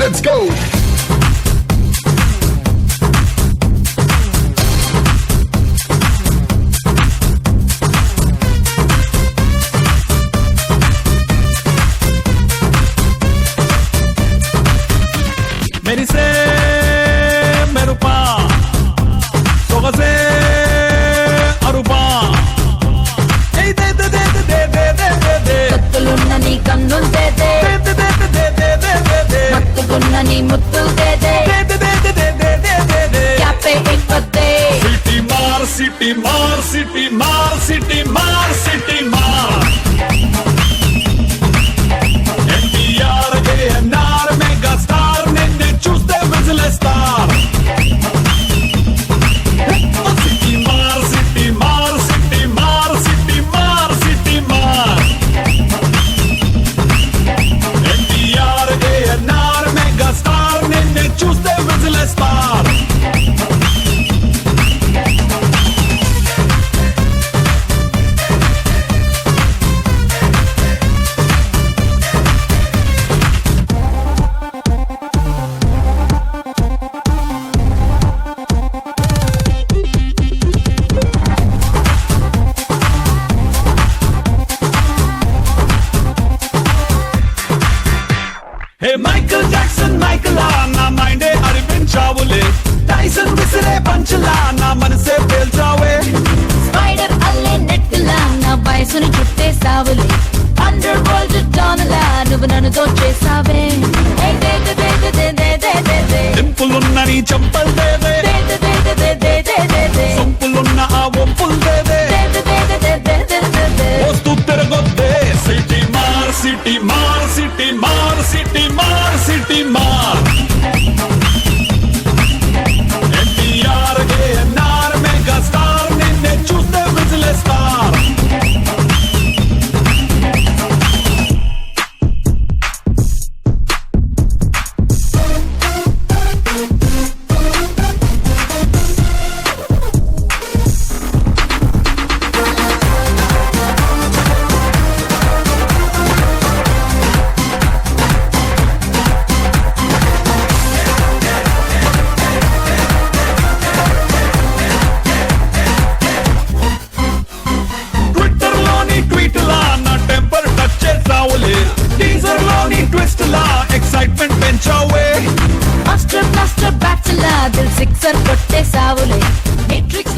let's go. మెరిసే మెరుపా సొగసే అరుపా కత్తులున్న నీ కన్నులు దేదే మత్తుకున్న నీ ముత్తులు దేదే క్యాపే ఇప్పదే సిటీ మార్ సిటీ మార్ సిటీ మార్ సిటీ మార్ సిటీ మార్ ఎన్టీఆర్ ఏఎన్ఆర్ మెగా స్టార్ నిన్ను చూస్తే విజిలేస్తారు సిటీ మార్ సిటీ మార్ సిటీ మార్ సిటీ మార్ సిటీ మార్ ఎన్టీఆర్ ఏఎన్ఆర్ మెగా స్టార్ నిన్ను చూస్తే విజిలేస్తారు హే మైకల్ జాక్సన్ మైకలా నా మైండే అరిపించావులే టైసన్ విసిరే పంచలా నా మనసే పేల్చావే స్పైడర్ అల్లే నెట్టులా నా వయసుని చుట్టేసావులే అండర్ వరల్డ్ డానలా నువ్వు నన్ను దోచేసావే దింపులున్న నీ చెంపల్ దేవే సొంపులున్న ఆ ఒప్పుల్ దేవే వస్తూ తిరగొద్దే సిటీ మార్ సిటీ మార్ సిటీ మార్ సిటీ మార్ సిటీ మార్ ఎన్టీఆర్ ఏఎన్ఆర్ మెగా స్టార్ నిన్నే చూస్తే విజిలేస్తారు ట్విట్టర్ లోని ట్వీట్ లా నా టెంపర్ టచ్ చేసావులే టీజర్ లోని ట్విస్ట్ లా ఎక్సైట్మెంట్ పెంచావే మాస్టర్ బ్యాట్లా దిల్ సిక్సర్ కొట్టేసావులే మెట్రిక్స్